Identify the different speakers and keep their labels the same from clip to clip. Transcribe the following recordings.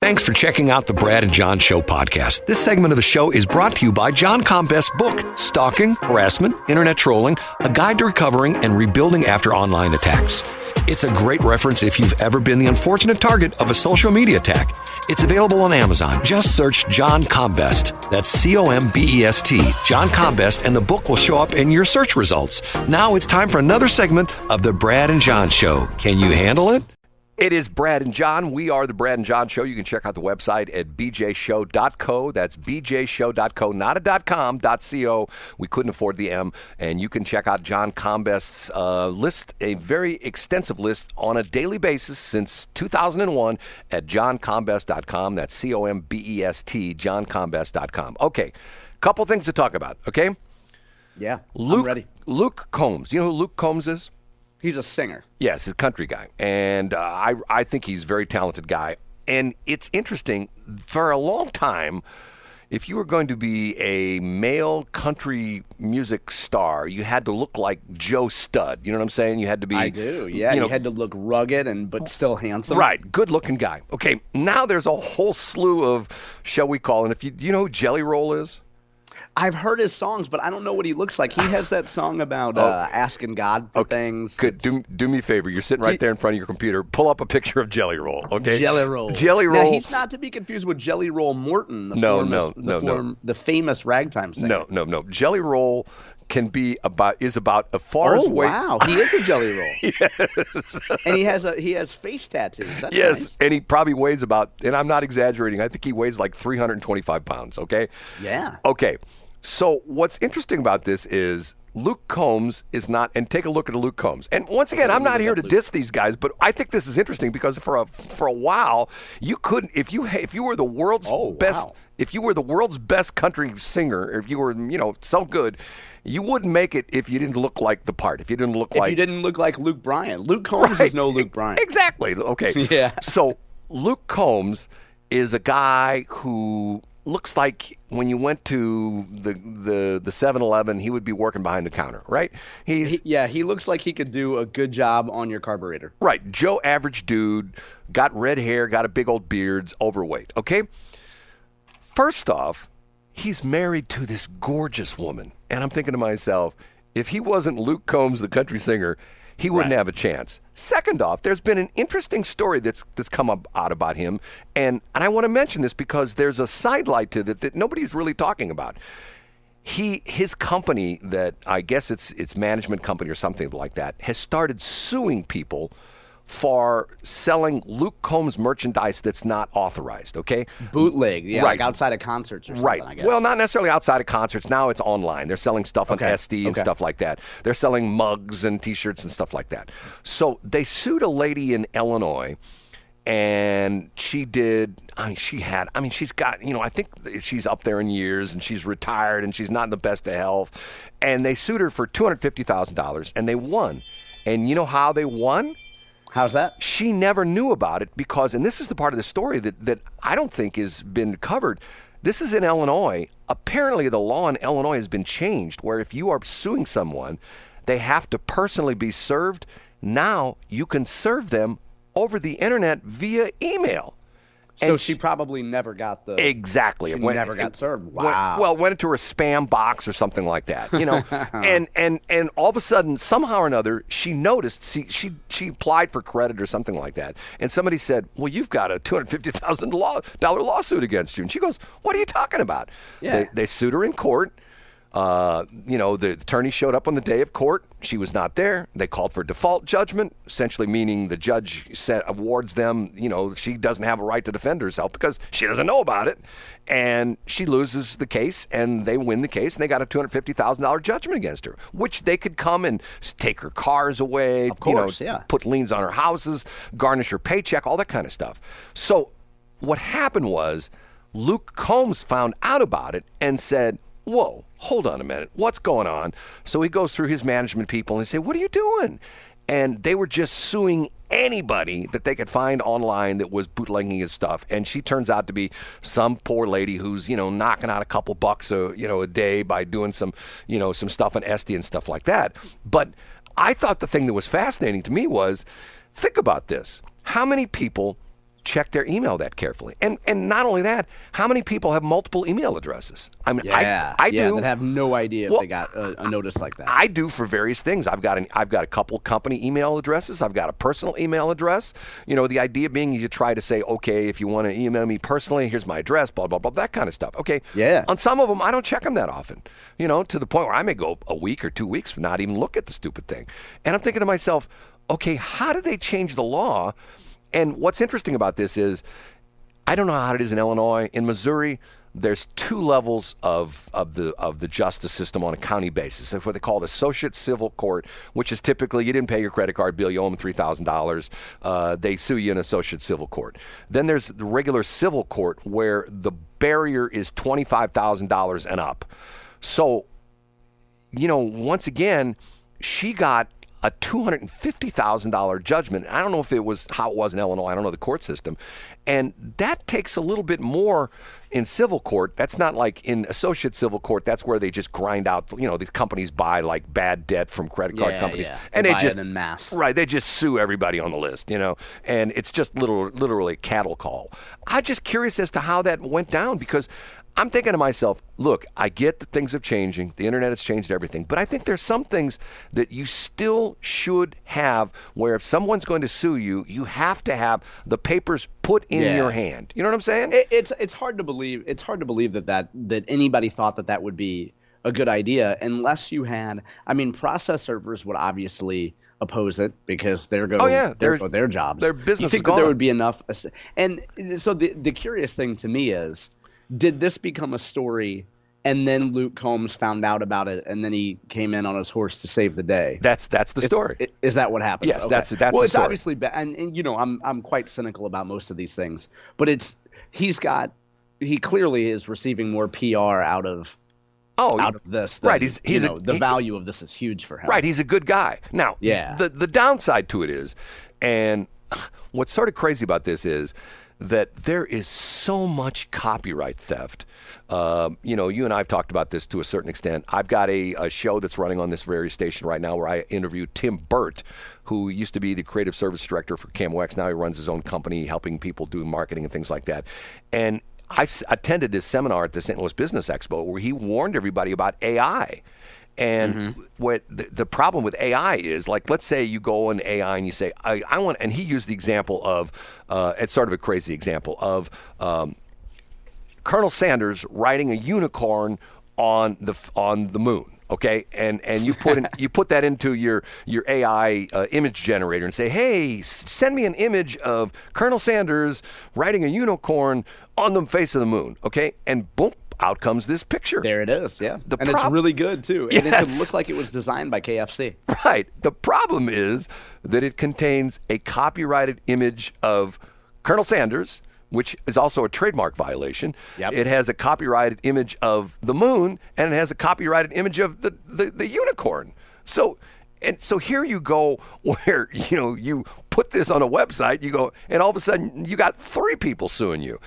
Speaker 1: Thanks for checking out the Brad and John Show podcast. This segment of the show is brought to you by John Combest's book, Stalking, Harassment, Internet Trolling, A Guide to Recovering and Rebuilding After Online Attacks. It's a great reference if you've ever been the unfortunate target of a social media attack. It's available on Amazon. Just search John Combest. That's C-O-M-B-E-S-T, John Combest, and the book will show up in your search results. Now it's time for another segment of the Brad and John Show. Can you handle it?
Speaker 2: It is Brad and John. We are the Brad and John Show. You can check out the website at bjshow.co. That's bjshow.co, not a .com, .co. We couldn't afford the M. And you can check out John Combest's list, a very extensive list on a daily basis since 2001 at johncombest.com. That's C-O-M-B-E-S-T, johncombest.com. Okay, couple things to talk about, okay?
Speaker 3: Yeah, I'm ready.
Speaker 2: Luke Combs. You know who Luke Combs is?
Speaker 3: He's a singer.
Speaker 2: Yes, he's a country guy. And I think he's a very talented guy. And it's interesting, for a long time, if you were going to be a male country music star, you had to look like Joe Stud. You know what I'm saying? You had to be...
Speaker 3: I do, yeah. You had to look rugged but still handsome.
Speaker 2: Right, good-looking guy. Okay, now there's a whole slew of, shall we call, and if you know who Jelly Roll is?
Speaker 3: I've heard his songs, but I don't know what he looks like. He has that song about asking God for things.
Speaker 2: Good. Do me a favor. You're sitting right there in front of your computer. Pull up a picture of Jelly Roll, okay?
Speaker 3: Jelly Roll.
Speaker 2: Jelly Roll.
Speaker 3: Now, he's not to be confused with Jelly Roll Morton, the famous ragtime singer.
Speaker 2: No. Jelly Roll is about as far as weight.
Speaker 3: Oh, wow. He is a Jelly Roll.
Speaker 2: Yes.
Speaker 3: And he has face tattoos. That's
Speaker 2: yes,
Speaker 3: nice.
Speaker 2: And he probably weighs about, and I'm not exaggerating, I think he weighs like 325 pounds, okay?
Speaker 3: Yeah.
Speaker 2: Okay. So what's interesting about this is Luke Combs is not, and take a look at Luke Combs. And once again, I'm not here to diss these guys, but I think this is interesting because for a while you couldn't, if you were the world's best, if you were the world's best country singer, if you were so good, you wouldn't make it if you didn't look like the part. If you didn't look like
Speaker 3: Luke Bryan. Luke Combs is no Luke Bryan.
Speaker 2: Exactly. Okay.
Speaker 3: Yeah.
Speaker 2: So Luke Combs is a guy who looks like when you went to the 7-Eleven, he would be working behind the counter, right?
Speaker 3: He looks like he could do a good job on your carburetor.
Speaker 2: Right. Joe average dude, got red hair, got a big old beard, overweight, okay? First off, he's married to this gorgeous woman. And I'm thinking to myself, if he wasn't Luke Combs, the country singer, he wouldn't have a chance. Second off, there's been an interesting story that's come out about him, and I want to mention this because there's a sidelight to that nobody's really talking about. His company, that I guess it's management company or something like that, has started suing people for selling Luke Combs merchandise that's not authorized, okay?
Speaker 3: Bootleg, yeah, right. Like outside of concerts or something,
Speaker 2: right.
Speaker 3: I guess.
Speaker 2: Well, not necessarily outside of concerts. Now it's online. They're selling stuff on SD and stuff like that. They're selling mugs and T-shirts and stuff like that. So they sued a lady in Illinois, and she's got, I think she's up there in years, and she's retired, and she's not in the best of health. And they sued her for $250,000, and they won. And you know how they won?
Speaker 3: How's that?
Speaker 2: She never knew about it because, and this is the part of the story that I don't think has been covered. This is in Illinois. Apparently the law in Illinois has been changed where if you are suing someone, they have to personally be served. Now you can serve them over the internet via email.
Speaker 3: So she probably never got
Speaker 2: exactly.
Speaker 3: She never got served. Wow.
Speaker 2: Went into her spam box or something like that, and all of a sudden, somehow or another, she noticed. She applied for credit or something like that, and somebody said, "Well, you've got a $250,000 lawsuit against you." And she goes, "What are you talking about?"
Speaker 3: Yeah.
Speaker 2: They sued her in court. The attorney showed up on the day of court. She was not there. They called for default judgment, essentially meaning the judge awards them, she doesn't have a right to defend herself because she doesn't know about it. And she loses the case, and they win the case, and they got a $250,000 judgment against her, which they could come and take her cars away,
Speaker 3: of course,
Speaker 2: put liens on her houses, garnish her paycheck, all that kind of stuff. So what happened was Luke Combs found out about it and said, whoa, hold on a minute. What's going on? So he goes through his management people and they say, what are you doing? And they were just suing anybody that they could find online that was bootlegging his stuff. And she turns out to be some poor lady who's, knocking out a couple bucks a day by doing some stuff on SD and stuff like that. But I thought the thing that was fascinating to me was, think about this. How many people check their email that carefully. And not only that, how many people have multiple email addresses? I mean, I do.
Speaker 3: That have no idea if they got a notice like that.
Speaker 2: I do for various things. I've got a couple company email addresses. I've got a personal email address. The idea being you try to say, okay, if you want to email me personally, here's my address, blah, blah, blah, that kind of stuff. Okay.
Speaker 3: Yeah.
Speaker 2: On some of them, I don't check them that often, to the point where I may go a week or 2 weeks not even look at the stupid thing. And I'm thinking to myself, okay, how do they change the law? And what's interesting about this is, I don't know how it is in Illinois. In Missouri, there's 2 levels of the justice system on a county basis. That's what they call the associate civil court, which is typically you didn't pay your credit card bill, you owe them $3,000. They sue you in associate civil court. Then there's the regular civil court where the barrier is $25,000 and up. So, once again, she got a $250,000 judgment. I don't know if it was how it was in Illinois. I don't know the court system. And that takes a little bit more in civil court. That's not like in associate civil court. That's where they just grind out, these companies buy like bad debt from credit card companies.
Speaker 3: Yeah.
Speaker 2: And
Speaker 3: they
Speaker 2: just
Speaker 3: buy it en masse.
Speaker 2: Right. They just sue everybody on the list, and it's just literally a cattle call. I'm just curious as to how that went down, because I'm thinking to myself, look, I get that things are changing. The internet has changed everything. But I think there's some things that you still should have where if someone's going to sue you, you have to have the papers put in your hand. You know what I'm saying?
Speaker 3: It's hard to believe. It's hard to believe that anybody thought that would be a good idea unless you had. I mean, process servers would obviously oppose it because their jobs.
Speaker 2: Their business.
Speaker 3: You think that there would be enough? And so the curious thing to me is, did this become a story and then Luke Combs found out about it and then he came in on his horse to save the day?
Speaker 2: That's the story.
Speaker 3: Is that what happened?
Speaker 2: Yes,
Speaker 3: okay.
Speaker 2: that's
Speaker 3: well,
Speaker 2: the
Speaker 3: it's
Speaker 2: story.
Speaker 3: Obviously bad, and I'm quite cynical about most of these things, but he clearly is receiving more PR out of this. Than,
Speaker 2: right.
Speaker 3: The value of this is huge for him.
Speaker 2: Right. He's a good guy. Now, the downside to it is, and what's sort of crazy about this is, that there is so much copyright theft. You and I have talked about this to a certain extent. I've got a show that's running on this very station right now where I interviewed Tim Burt, who used to be the creative service director for KMOX. Now he runs his own company helping people do marketing and things like that. And I've attended his seminar at the St. Louis Business Expo where he warned everybody about AI. And what the problem with AI is, like, let's say you go on AI and you say, I want, and he used the example of, it's sort of a crazy example of Colonel Sanders riding a unicorn on the moon. Okay, and you put that into your AI image generator and say, hey, send me an image of Colonel Sanders riding a unicorn on the face of the moon. Okay, and boom, out comes this picture.
Speaker 3: There it is, yeah. It's really good, too. And it could look like it was designed by KFC.
Speaker 2: Right. The problem is that it contains a copyrighted image of Colonel Sanders, which is also a trademark violation.
Speaker 3: Yep.
Speaker 2: It has a copyrighted image of the moon, and it has a copyrighted image of the unicorn. So here you go where, you put this on a website, you go, and all of a sudden you got 3 people suing you.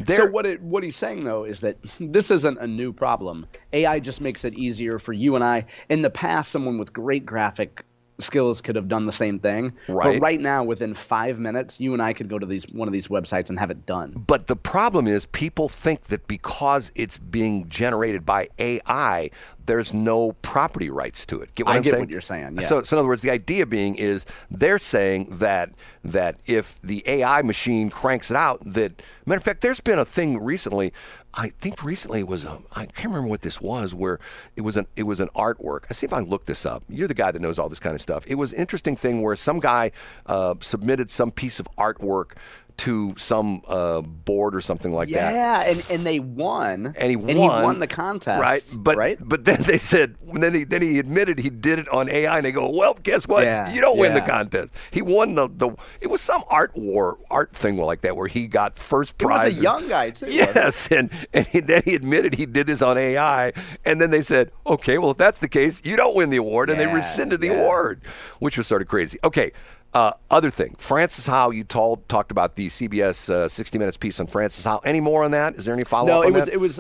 Speaker 3: So what he's saying, though, is that this isn't a new problem. AI just makes it easier for you and I. In the past, someone with great graphic skills could have done the same thing.
Speaker 2: Right.
Speaker 3: But right now, within 5 minutes, you and I could go to one of these websites and have it done.
Speaker 2: But the problem is people think that because it's being generated by AI, there's no property rights to it. Get what I'm saying?
Speaker 3: What you're saying. Yeah.
Speaker 2: So in other words, the idea being is they're saying that if the AI machine cranks it out, that matter of fact, there's been a thing recently. I think recently it was I can't remember what this was, where it was an artwork. I see if I can look this up. You're the guy that knows all this kind of stuff. It was an interesting thing where some guy submitted some piece of artwork to some board or something like that.
Speaker 3: Yeah, and they won.
Speaker 2: And he
Speaker 3: won the contest.
Speaker 2: Right. But then they said, then he admitted he did it on AI, and they go, well, guess what?
Speaker 3: Yeah,
Speaker 2: you don't win the contest. He won it was some art thing like that where he got first prize.
Speaker 3: He was a young guy too.
Speaker 2: Yes, and then he admitted he did this on AI, and then they said, okay, well, if that's the case, you don't win the award, and they rescinded the award, which was sort of crazy. Okay. Other thing, Francis Howell, you talked about the CBS 60 Minutes piece on Francis Howell. Any more on that? Is there any follow-up on that?
Speaker 3: No, it was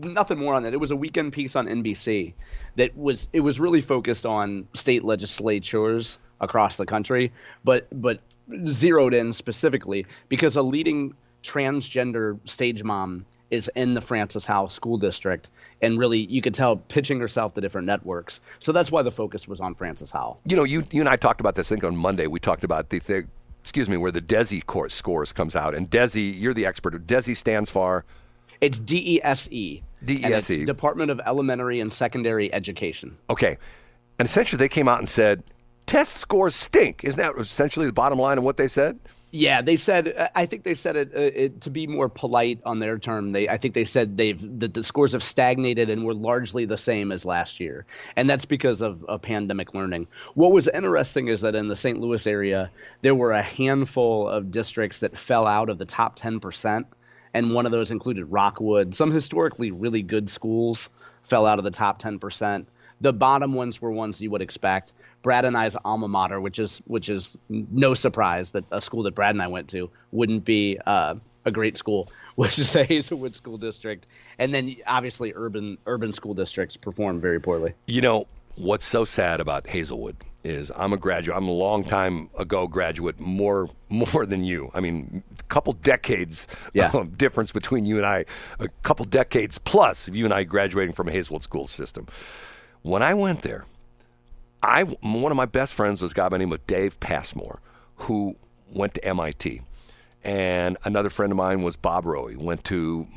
Speaker 3: nothing more on that. It was a weekend piece on NBC it was really focused on state legislatures across the country, but zeroed in specifically because a leading transgender stage mom is in the Francis Howell School District, and really you could tell pitching herself to different networks. So that's why the focus was on Francis Howell.
Speaker 2: You know, you and I talked about this, I think on Monday. We talked about where the DESE scores comes out. And DESE, you're the expert. DESE stands for?
Speaker 3: It's DESE.
Speaker 2: DESE.
Speaker 3: And it's Department of Elementary and Secondary Education.
Speaker 2: Okay. And essentially they came out and said, test scores stink. Isn't that essentially the bottom line of what they said?
Speaker 3: Yeah, they said. I think they said it to be more polite on their term. I think they said that the scores have stagnated and were largely the same as last year, and that's because of pandemic learning. What was interesting is that in the St. Louis area, there were a handful of districts that fell out of the top 10%, and one of those included Rockwood. Some historically really good schools fell out of the top 10%. The bottom ones were ones you would expect. Brad and I's alma mater, which is no surprise that a school that Brad and I went to wouldn't be a great school, which is the Hazelwood School District. And then obviously urban school districts perform very poorly.
Speaker 2: You know, what's so sad about Hazelwood is I'm a graduate. I'm a long time ago graduate, more than you. I mean, a couple decades difference between you and I, a couple decades plus of you and I graduating from a Hazelwood school system. When I went there, one of my best friends was a guy by the name of Dave Passmore, who went to MIT. And another friend of mine was Bob Rowe, went to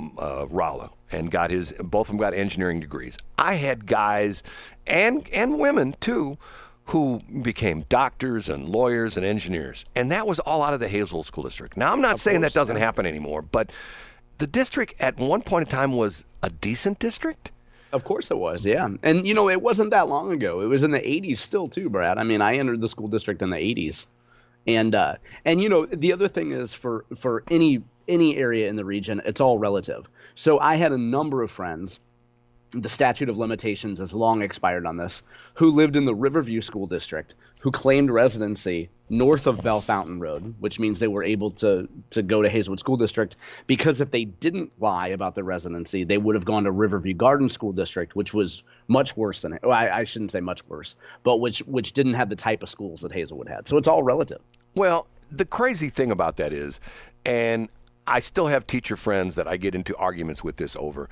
Speaker 2: Rolla and both of them got engineering degrees. I had guys and women too who became doctors and lawyers and engineers. And that was all out of the Hazelwood School District. Now, I'm not saying that doesn't happen anymore, but the district at one point in time was a decent district.
Speaker 3: Of course it was, yeah. And, you know, it wasn't that long ago. It was in the 80s still, too, Brad. I mean, I entered the school district in the 80s. And you know, the other thing is for any area in the region, it's all relative. So I had a number of friends, the statute of limitations has long expired on this, who lived in the Riverview School District, who claimed residency north of Bell Fountain Road, which means they were able to go to Hazelwood School District, because if they didn't lie about their residency, they would have gone to Riverview Garden School District, which was much worse than I shouldn't say much worse, but which didn't have the type of schools that Hazelwood had. So it's all relative.
Speaker 2: Well, the crazy thing about that is, and I still have teacher friends that I get into arguments with this over.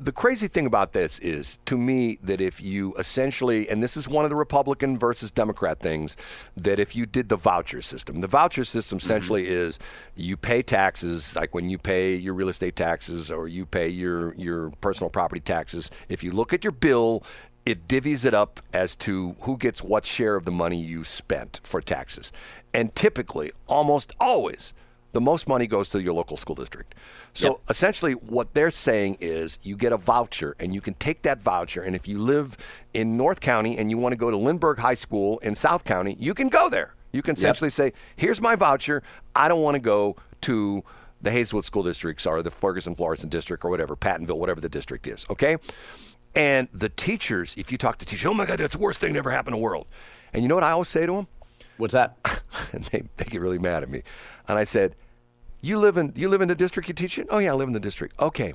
Speaker 2: The crazy thing about this is, to me, that if you essentially, and this is one of the Republican versus Democrat things, that if you did the voucher system essentially is you pay taxes, like when you pay your real estate taxes or you pay your personal property taxes, if you look at your bill, it divvies it up as to who gets what share of the money you spent for taxes. And typically, almost always, the most money goes to your local school district. So essentially what they're saying is you get a voucher, and you can take that voucher, and if you live in North County and you want to go to Lindbergh High School in South County, you can go there. You can essentially say, here's my voucher. I don't want to go to the Hazelwood School Districts or the Ferguson-Florissant District or whatever, Pattonville, whatever the district is, okay? And the teachers, if you talk to teachers, oh my God, that's the worst thing that ever happened in the world. And you know what I always say to them?
Speaker 3: What's that?
Speaker 2: And they get really mad at me. And I said, you live in the district you teach in? Oh yeah, I live in the district. Okay,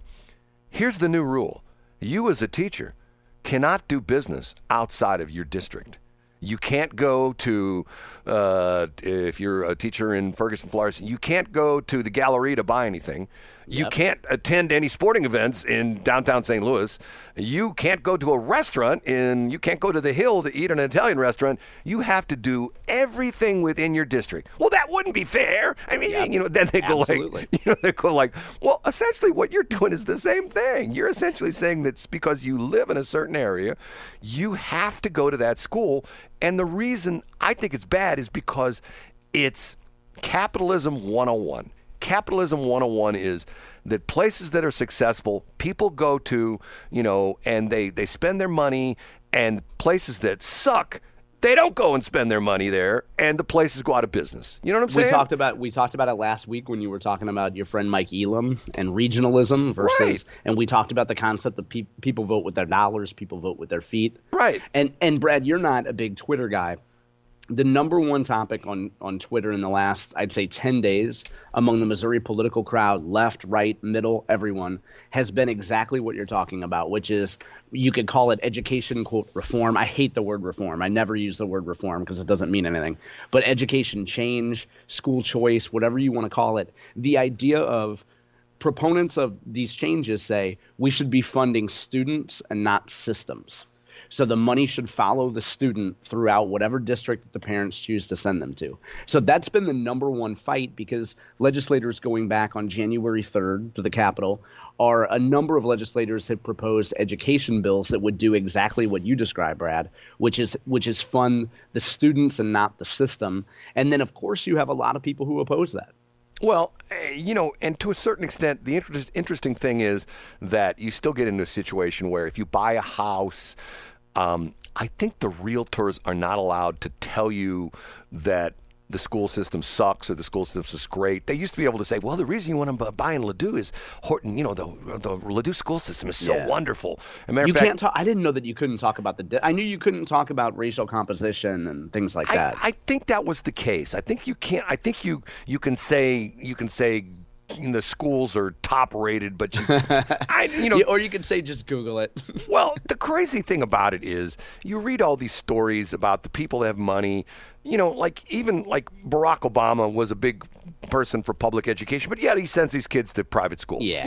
Speaker 2: here's the new rule. You as a teacher cannot do business outside of your district. You can't go to, if you're a teacher in Ferguson, Florida, you can't go to the Galleria to buy anything. You can't attend any sporting events in downtown St. Louis. You can't go to a restaurant you can't go to the Hill to eat at an Italian restaurant. You have to do everything within your district. Well, that wouldn't be fair. I mean, then they go like, well, essentially what you're doing is the same thing. You're essentially saying that because you live in a certain area, you have to go to that school. And the reason I think it's bad is because it's capitalism 101. Capitalism 101 is that places that are successful, people go to, and they spend their money, and places that suck, they don't go and spend their money there, and the places go out of business. You know what I'm saying?
Speaker 3: We talked about it last week when you were talking about your friend Mike Elam and regionalism versus, and we talked about the concept that people vote with their dollars, people vote with their feet.
Speaker 2: Right.
Speaker 3: And Brad, you're not a big Twitter guy. the number one topic on Twitter in the last, I'd say, 10 days among the Missouri political crowd, left, right, middle, everyone, has been exactly what you're talking about, which is, you could call it education, quote, reform. I hate the word reform. I never use the word reform because it doesn't mean anything. But education change, school choice, whatever you want to call it, the idea of proponents of these changes say we should be funding students and not systems. So the money should follow the student throughout whatever district that the parents choose to send them to. So that's been the number one fight, because legislators going back on January 3rd to the Capitol, are a number of legislators have proposed education bills that would do exactly what you described, Brad, which is fund the students and not the system. And then, of course, you have a lot of people who oppose that.
Speaker 2: Well, and to a certain extent, the interesting thing is that you still get into a situation where if you buy a house, I think the realtors are not allowed to tell you that the school system sucks or the school system is great. They used to be able to say, well, the reason you want to buy in Ladue is Horton, the Ladue school system is so wonderful.
Speaker 3: You can't talk. I didn't know that you couldn't talk about I knew you couldn't talk about racial composition and things like that.
Speaker 2: I think that was the case. I think you can't. I think you can say the schools are top rated, but
Speaker 3: or you could say just Google it.
Speaker 2: Well, the crazy thing about it is you read all these stories about the people that have money. Even Barack Obama was a big person for public education, but yet he sends these kids to private school.
Speaker 3: Yeah.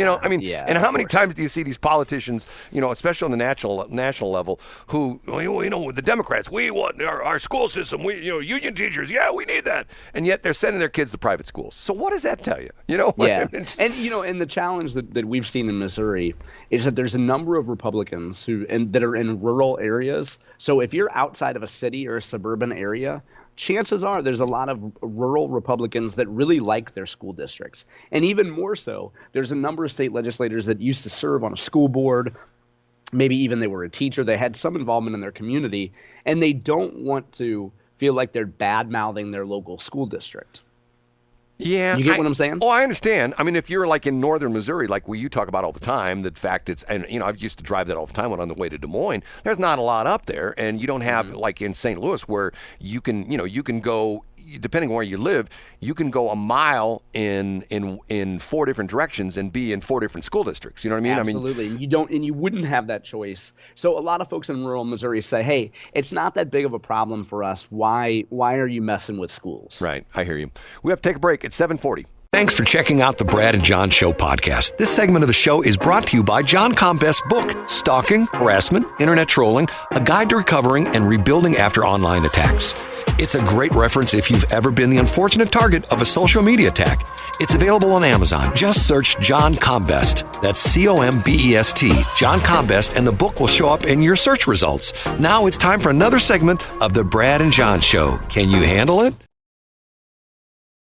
Speaker 2: And how many times do you see these politicians, especially on the national level, who, with the Democrats, we want our school system, union teachers, we need that. And yet they're sending their kids to private schools. So what does that tell you?
Speaker 3: Yeah. And the challenge that we've seen in Missouri is that there's a number of Republicans that are in rural areas. So if you're outside of a city or a suburban area, chances are there's a lot of rural Republicans that really like their school districts. And even more so, there's a number of state legislators that used to serve on a school board. Maybe even they were a teacher. They had some involvement in their community, and they don't want to feel like they're bad-mouthing their local school district.
Speaker 2: Yeah.
Speaker 3: You get what I'm saying?
Speaker 2: Oh, I understand. I mean, if you're like in northern Missouri, like you talk about all the time, the fact I used to drive that all the time when on the way to Des Moines, there's not a lot up there. And you don't have like in St. Louis where you can go, depending on where you live, you can go a mile in 4 different directions and be in 4 different school districts. You know what I mean?
Speaker 3: Absolutely. And you wouldn't have that choice. So a lot of folks in rural Missouri say, hey, it's not that big of a problem for us. Why are you messing with schools?
Speaker 2: Right. I hear you. We have to take a break at 7:40.
Speaker 1: Thanks for checking out the Brad and John Show podcast. This segment of the show is brought to you by John Combest's book, Stalking, Harassment, Internet Trolling, A Guide to Recovering and Rebuilding After Online Attacks. It's a great reference if you've ever been the unfortunate target of a social media attack. It's available on Amazon. Just search John Combest. That's Combest, John Combest, and the book will show up in your search results. Now it's time for another segment of the Brad and John Show. Can you handle it?